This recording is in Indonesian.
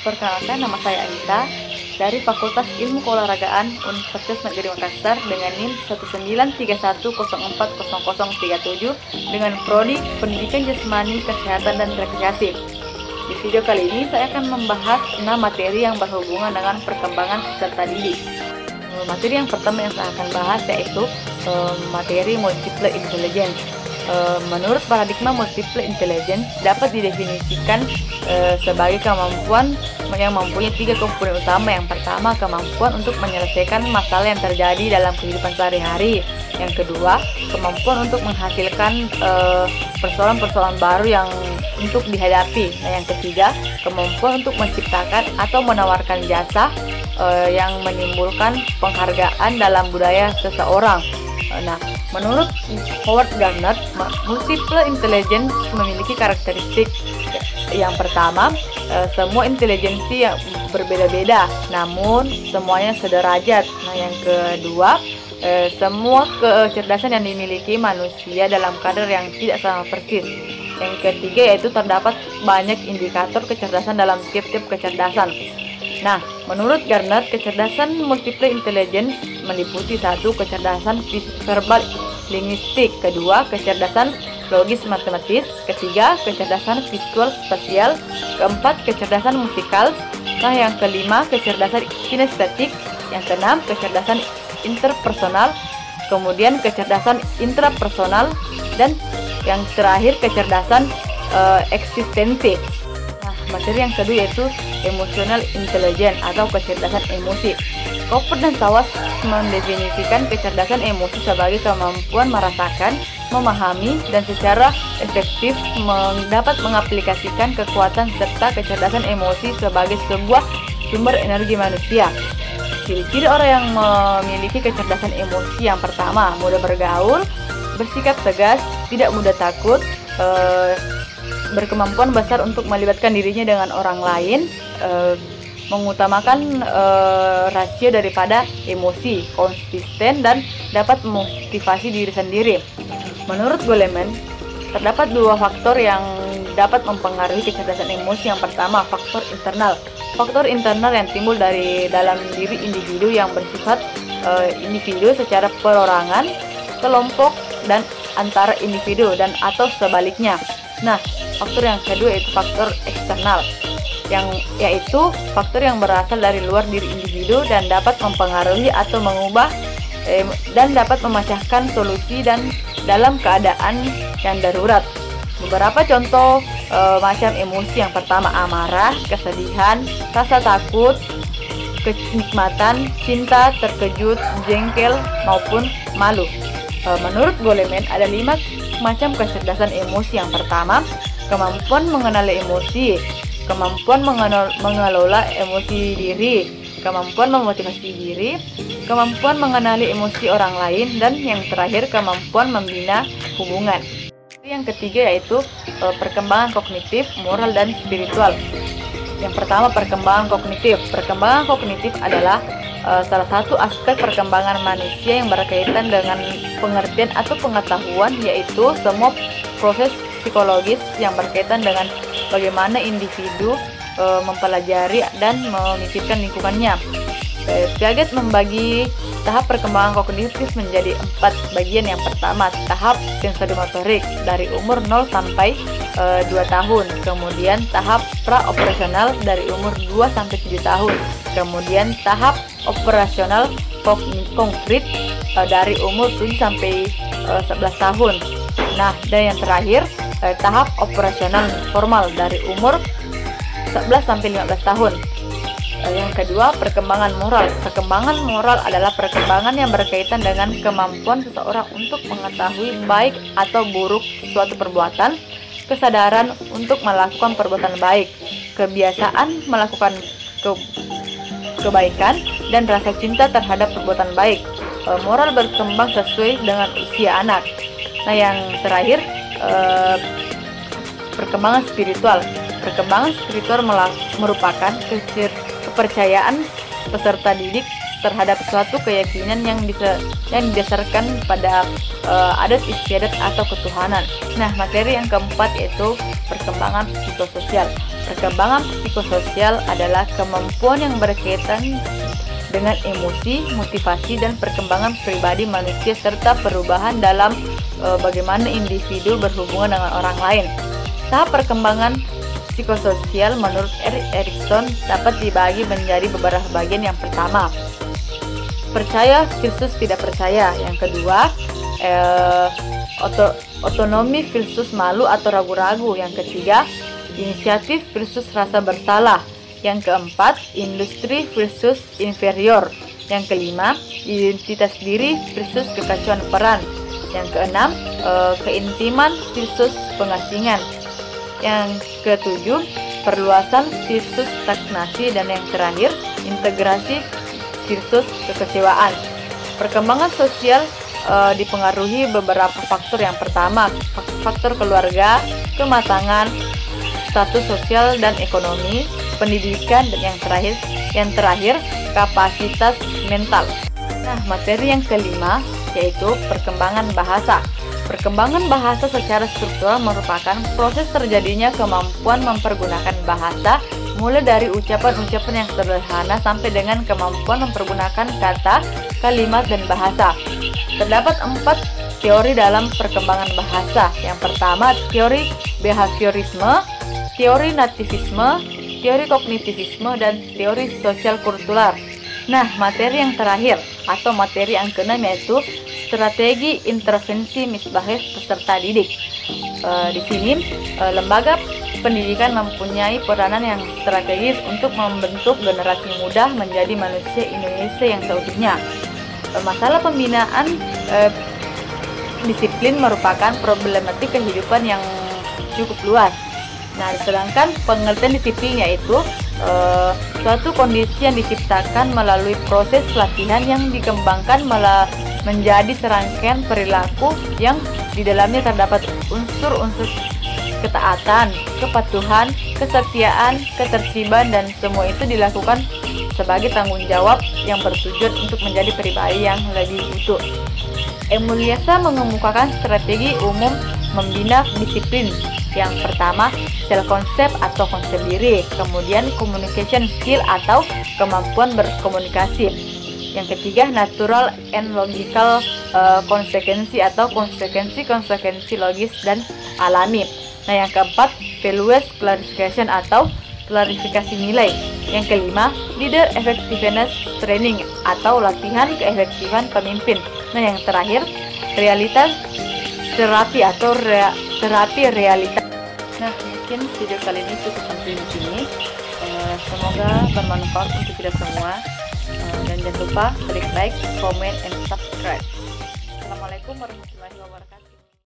Perkenalkan, nama saya Anita dari Fakultas Ilmu Keolahragaan Universitas Negeri Makassar dengan NIM 19310400037 dengan prodi Pendidikan Jasmani, Kesehatan, dan Rekreasi. Di video kali ini saya akan membahas 6 materi yang berhubungan dengan perkembangan peserta didik. Materi yang pertama yang saya akan bahas yaitu materi multiple intelligence. Menurut paradigma multiple intelligence dapat didefinisikan sebagai kemampuan yang mempunyai 3 komponen utama. Yang pertama, kemampuan untuk menyelesaikan masalah yang terjadi dalam kehidupan sehari-hari. Yang kedua, kemampuan untuk menghasilkan persoalan-persoalan baru yang untuk dihadapi. Nah, yang ketiga, kemampuan untuk menciptakan atau menawarkan jasa yang menimbulkan penghargaan dalam budaya seseorang. Nah, menurut Howard Gardner, multiple intelligence memiliki karakteristik. Yang pertama, semua intelijensi yang berbeda-beda, namun semuanya sederajat. Nah, yang kedua, semua kecerdasan yang dimiliki manusia dalam kadar yang tidak sama persis. Yang ketiga yaitu terdapat banyak indikator kecerdasan dalam tiap-tiap kecerdasan. Nah, menurut Gardner, kecerdasan multiple intelligence meliputi 1. Kecerdasan verbal linguistik, kedua, kecerdasan logis matematis, ketiga, kecerdasan visual spasial, keempat, kecerdasan musikal, nah yang kelima, kecerdasan kinestetik, yang keenam, kecerdasan interpersonal, kemudian kecerdasan intrapersonal, dan yang terakhir, kecerdasan eksistensi. Materi yang kedua yaitu emotional intelligence atau kecerdasan emosi. Cooper dan Sawas mendefinisikan kecerdasan emosi sebagai kemampuan merasakan, memahami, dan secara efektif dapat mengaplikasikan kekuatan serta kecerdasan emosi sebagai sebuah sumber energi manusia. Ciri-ciri orang yang memiliki kecerdasan emosi: yang pertama, mudah bergaul, bersikap tegas, tidak mudah takut, berkemampuan besar untuk melibatkan dirinya dengan orang lain, mengutamakan rasio daripada emosi, konsisten, dan dapat memotivasi diri sendiri. Menurut Goleman, terdapat 2 faktor yang dapat mempengaruhi kecerdasan emosi. Yang pertama, faktor internal. Faktor internal yang timbul dari dalam diri individu yang bersifat individu secara perorangan, kelompok, dan antara individu dan atau sebaliknya. Nah, faktor yang kedua yaitu faktor eksternal, yaitu faktor yang berasal dari luar diri individu dan dapat mempengaruhi atau mengubah dan dapat memecahkan solusi dan dalam keadaan yang darurat. Beberapa contoh macam emosi: yang pertama, amarah, kesedihan, rasa takut, kenikmatan, cinta, terkejut, jengkel, maupun malu. Menurut Goleman, ada 5 macam kecerdasan emosi. Yang pertama, kemampuan mengenali emosi, kemampuan mengelola emosi diri, kemampuan memotivasi diri, kemampuan mengenali emosi orang lain, dan yang terakhir, kemampuan membina hubungan. Yang ketiga yaitu perkembangan kognitif, moral, dan spiritual. Yang pertama, perkembangan kognitif. Perkembangan kognitif adalah salah satu aspek perkembangan manusia yang berkaitan dengan pengertian atau pengetahuan, yaitu semua proses psikologis yang berkaitan dengan bagaimana individu mempelajari dan memikirkan lingkungannya. Piaget membagi tahap perkembangan kognitif menjadi 4 bagian. Yang pertama, tahap sensorimotorik dari umur 0 sampai 2 tahun. Kemudian tahap pra-operasional dari umur 2 sampai 7 tahun. Kemudian tahap operasional konkret dari umur 7 sampai 11 tahun. Nah, dan yang terakhir, tahap operasional formal dari umur 11 sampai 15 tahun. Yang kedua, perkembangan moral. Perkembangan moral adalah perkembangan yang berkaitan dengan kemampuan seseorang untuk mengetahui baik atau buruk suatu perbuatan, kesadaran untuk melakukan perbuatan baik, kebiasaan melakukan kebaikan, dan rasa cinta terhadap perbuatan baik. Moral berkembang sesuai dengan usia anak. Nah, yang terakhir, perkembangan spiritual. Perkembangan spiritual merupakan kepercayaan peserta didik terhadap suatu keyakinan yang didasarkan pada adat istiadat atau ketuhanan. Nah, materi yang keempat yaitu perkembangan psikososial. Perkembangan psikososial adalah kemampuan yang berkaitan dengan emosi, motivasi, dan perkembangan pribadi manusia serta perubahan dalam bagaimana individu berhubungan dengan orang lain. Tahap perkembangan psikososial menurut Erik Erikson dapat dibagi menjadi beberapa bagian. Yang pertama, percaya versus tidak percaya. Yang kedua, otonomi versus malu atau ragu-ragu. Yang ketiga, inisiatif versus rasa bersalah. Yang keempat, industri versus inferior. Yang kelima, identitas diri versus kekacauan peran. Yang keenam, keintiman versus pengasingan. Yang ketujuh, perluasan versus stagnasi. Dan yang terakhir, integrasi versus kekecewaan. Perkembangan sosial dipengaruhi beberapa faktor. Yang pertama, faktor keluarga, kematangan, status sosial dan ekonomi, pendidikan, dan yang terakhir kapasitas mental. Nah, materi yang kelima yaitu perkembangan bahasa. Perkembangan bahasa secara struktural merupakan proses terjadinya kemampuan mempergunakan bahasa, mulai dari ucapan-ucapan yang sederhana sampai dengan kemampuan mempergunakan kata, kalimat, dan bahasa. Terdapat 4 teori dalam perkembangan bahasa. Yang pertama, teori behaviorisme, teori nativisme, teori kognitivisme, dan teori sosial kultural. Nah, materi yang terakhir atau materi yang keenam yaitu strategi intervensi misbahir peserta didik. Di sini lembaga pendidikan mempunyai peranan yang strategis untuk membentuk generasi muda menjadi manusia Indonesia yang seutuhnya. Masalah pembinaan disiplin merupakan problematik kehidupan yang cukup luas. Nah, sedangkan pengertian disiplin yaitu suatu kondisi yang diciptakan melalui proses latihan yang dikembangkan menjadi serangkaian perilaku yang di dalamnya terdapat unsur-unsur ketaatan, kepatuhan, kesetiaan, ketertiban, dan semua itu dilakukan sebagai tanggung jawab yang bertujuan untuk menjadi pribadi yang lebih utuh. Emuliasa mengemukakan strategi umum membina disiplin. Yang pertama, self concept atau konsep diri, kemudian communication skill atau kemampuan berkomunikasi. Yang ketiga, natural and logical konsekuensi atau konsekuensi logis dan alami. Nah, yang keempat, values clarification atau klarifikasi nilai. Yang kelima, leader effectiveness training atau latihan keefektifan pemimpin. Nah, yang terakhir, realitas terapi atau terapi realitas. Nah, mungkin video kali ini cukup sampai di sini. Semoga bermanfaat untuk kita semua. Dan jangan lupa klik like, comment, and subscribe. Assalamualaikum warahmatullahi wabarakatuh.